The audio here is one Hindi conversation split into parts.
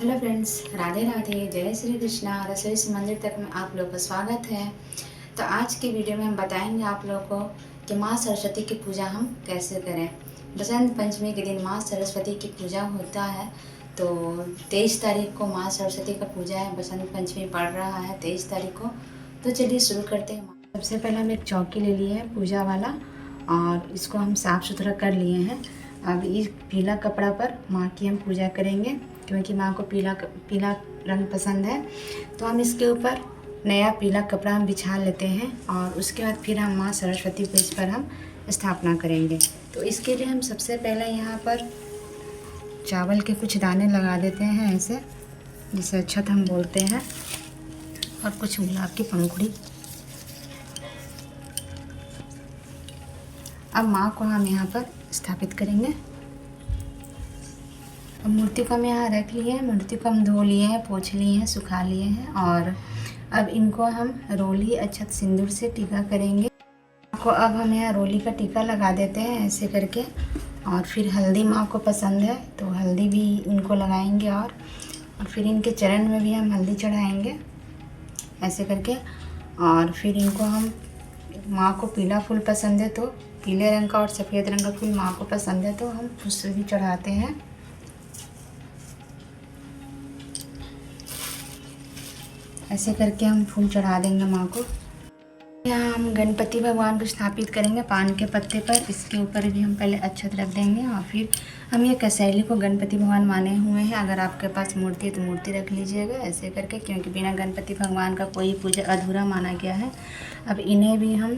हेलो फ्रेंड्स, राधे राधे, जय श्री कृष्णा। रसोई से मंदिर तक में आप लोग का स्वागत है। तो आज की वीडियो में हम बताएंगे आप लोगों को कि माँ सरस्वती की पूजा हम कैसे करें। बसंत पंचमी के दिन माँ सरस्वती की पूजा होता है। तो 23 तारीख को माँ सरस्वती का पूजा है। बसंत पंचमी पड़ रहा है 23 तारीख को। तो चलिए शुरू करते हैं। सबसे पहले हम एक चौकी ले लिए हैं पूजा वाला और इसको हम साफ़ सुथरा कर लिए हैं। अब इस पीला कपड़ा पर माँ की हम पूजा करेंगे क्योंकि माँ को पीला रंग पसंद है। तो हम इसके ऊपर नया पीला कपड़ा हम बिछा लेते हैं और उसके बाद फिर हम माँ सरस्वती को इस पर हम स्थापना करेंगे। तो इसके लिए हम सबसे पहले यहाँ पर चावल के कुछ दाने लगा देते हैं ऐसे, जिसे अक्षत हम बोलते हैं, और कुछ गुलाब की पंखुड़ी। अब माँ को हम यहाँ पर स्थापित करेंगे। अब मूर्ति को हम यहाँ रख लिए हैं। मूर्ति को हम धो लिए हैं, पोंछ लिए हैं, सुखा लिए हैं और अब इनको हम रोली अक्षत सिंदूर से टीका करेंगे। को अब हम यहाँ रोली का टीका लगा देते हैं ऐसे करके। और फिर हल्दी माँ को पसंद है तो हल्दी भी इनको लगाएंगे और फिर इनके चरण में भी हम हल्दी चढ़ाएंगे ऐसे करके। और फिर इनको हम, माँ को पीला फूल पसंद है तो पीले रंग का और सफ़ेद रंग का फूल माँ को पसंद है तो हम उससे भी चढ़ाते हैं। ऐसे करके हम फूल चढ़ा देंगे माँ को। यहाँ हम गणपति भगवान को स्थापित करेंगे पान के पत्ते पर। इसके ऊपर भी हम पहले अक्षत रख देंगे और फिर हम ये कसैली को गणपति भगवान माने हुए हैं। अगर आपके पास मूर्ति है तो मूर्ति रख लीजिएगा ऐसे करके, क्योंकि बिना गणपति भगवान का कोई पूजा अधूरा माना गया है। अब इन्हें भी हम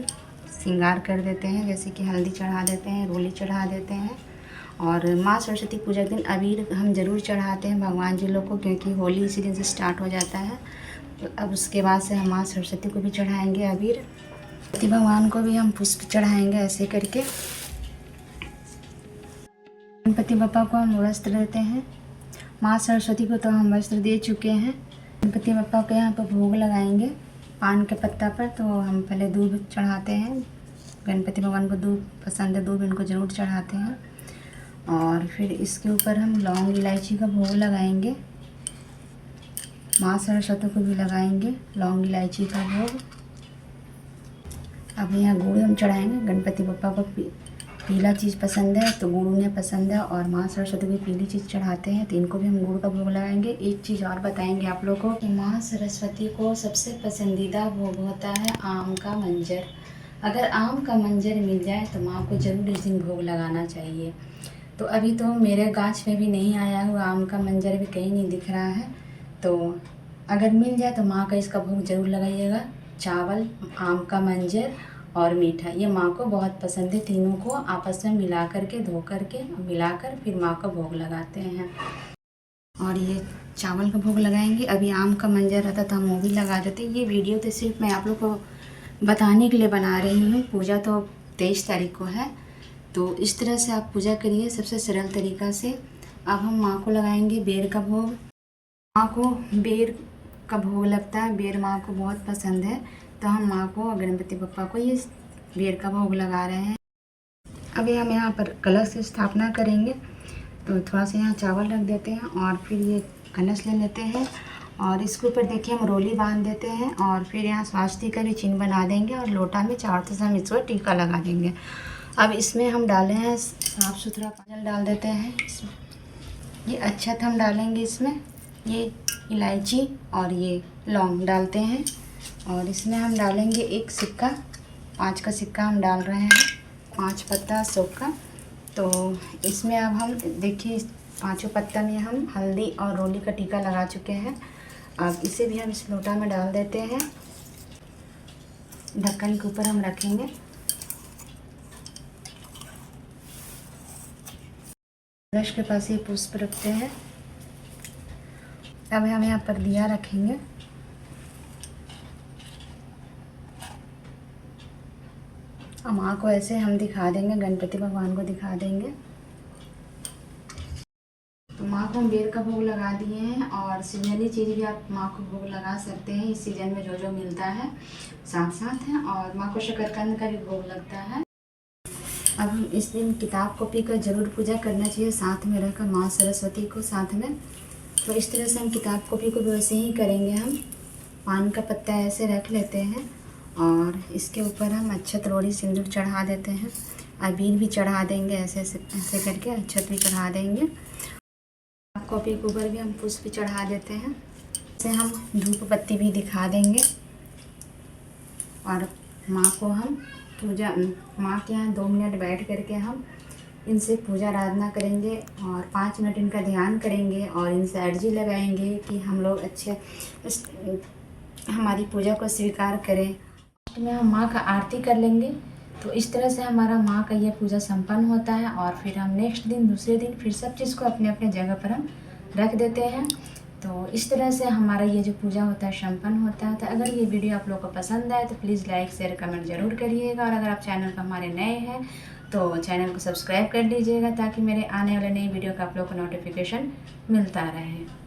श्रृंगार कर देते हैं, जैसे कि हल्दी चढ़ा देते हैं, रोली चढ़ा देते हैं। और माँ सरस्वती पूजा के दिन अबीर हम ज़रूर चढ़ाते हैं भगवान जी लोग को, क्योंकि होली इसी दिन से स्टार्ट हो जाता है। तो अब उसके बाद से हम माँ सरस्वती को भी चढ़ाएंगे अबीर। सरस्वती भगवान को भी हम पुष्प चढ़ाएंगे ऐसे करके। गणपति बप्पा को हम वस्त्र देते हैं। माँ सरस्वती को तो हम वस्त्र दे चुके हैं। गणपति बप्पा को यहाँ पर भोग लगाएंगे पान के पत्ता पर। तो हम पहले दूध चढ़ाते हैं। गणपति भगवान को दूध पसंद है, दूध इनको ज़रूर चढ़ाते हैं। और फिर इसके ऊपर हम लौंग इलायची का भोग लगाएंगे। माँ सरस्वती को भी लगाएंगे लौंग इलायची का भोग। अब यहाँ गुड़ हम चढ़ाएंगे। गणपति बप्पा को पीला चीज़ पसंद है तो गुड़ उन्हें पसंद है, और माँ सरस्वती को पीली चीज़ चढ़ाते हैं तो इनको भी हम गुड़ का भोग लगाएंगे। एक चीज़ और बताएंगे आप लोगों को कि माँ सरस्वती को सबसे पसंदीदा भोग होता है आम का मंजर। अगर आम का मंजर मिल जाए तो माँ को ज़रूर इस दिन भोग लगाना चाहिए। तो अभी तो मेरे गाछ में भी नहीं आया हुआ आम का मंजर, भी कहीं नहीं दिख रहा है। तो अगर मिल जाए तो माँ का इसका भोग ज़रूर लगाइएगा। चावल, आम का मंजर और मीठा, ये माँ को बहुत पसंद है। तीनों को आपस में मिला करके, धो करके मिलाकर फिर माँ का भोग लगाते हैं। और ये चावल का भोग लगाएंगे। अभी आम का मंजर रहता तो हम वो भी लगा देते। ये वीडियो तो सिर्फ मैं आप लोग को बताने के लिए बना रही हूँ। पूजा तो 23 तारीख को है। तो इस तरह से आप पूजा करिए सबसे सरल तरीक़ा से। अब हम माँ को लगाएंगे बेर का भोग। माँ को बेर का भोग लगता है, बेर माँ को बहुत पसंद है तो हम माँ को और गणपति बप्पा को ये बेर का भोग लगा रहे हैं। अभी हम यहाँ पर कलश की स्थापना करेंगे तो थोड़ा सा यहाँ चावल रख देते हैं और फिर ये कलश ले लेते हैं और इसके ऊपर देखिए हम रोली बांध देते हैं और फिर यहाँ स्वास्तिक का भी चिन्ह बना देंगे और लोटा में चारों से हम इस पर टीका लगा देंगे। अब इसमें हम डाले हैं साफ़ सुथरा जल डाल देते हैं। इसमें ये अक्षत हम डालेंगे, इसमें ये इलायची और ये लौंग डालते हैं। और इसमें हम डालेंगे एक सिक्का, 5 का सिक्का हम डाल रहे हैं, 5 पत्ता अशोक का। तो इसमें अब हम देखिए 5 पत्ता में हम हल्दी और रोली का टीका लगा चुके हैं। अब इसे भी हम इस लोटा में डाल देते हैं। ढक्कन के ऊपर हम रखेंगे। कलश के पास ये पुष्प रखते हैं। अब हम यहाँ पर दिया रखेंगे। और माँ को ऐसे हम दिखा देंगे, गणपति भगवान को दिखा देंगे। तो माँ को हम बेर का भोग लगा दिए हैं और सीजनली चीज़ भी आप माँ को भोग लगा सकते हैं इस सीज़न में जो जो मिलता है साथ साथ है। और माँ को शकरकंद का भी भोग लगता है। अब हम इस दिन किताब कॉपी का ज़रूर पूजा करना चाहिए, साथ में रहकर माँ सरस्वती को साथ में तो इस तरह से हम किताब कॉपी को भी वैसे ही करेंगे। हम पान का पत्ता ऐसे रख लेते हैं और इसके ऊपर हम अक्षत रोड़ी सिंदूर चढ़ा देते हैं, अबीर भी चढ़ा देंगे, ऐसे ऐसे ऐसे करके अक्षत भी चढ़ा देंगे। कॉपी के ऊपर भी हम पुष्प चढ़ा देते हैं। इसे हम धूप बत्ती भी दिखा देंगे और माँ को हम माँ के यहाँ 2 मिनट बैठ करके हम इनसे पूजा आराधना करेंगे और 5 मिनट इनका ध्यान करेंगे और इनसे अर्जी लगाएंगे कि हम लोग अच्छे हमारी पूजा को स्वीकार करें। में हम माँ का आरती कर लेंगे। तो इस तरह से हमारा माँ का यह पूजा संपन्न होता है और फिर हम नेक्स्ट दिन दूसरे दिन फिर सब चीज़ को अपने अपने जगह पर हम रख देते हैं। तो इस तरह से हमारा ये जो पूजा होता है संपन्न होता है। तो अगर ये वीडियो आप लोगों को पसंद आए तो प्लीज़ लाइक शेयर कमेंट ज़रूर करिएगा और अगर आप चैनल पर हमारे नए हैं तो चैनल को सब्सक्राइब कर लीजिएगा ताकि मेरे आने वाले नई वीडियो का आप लोगों को नोटिफिकेशन मिलता रहे।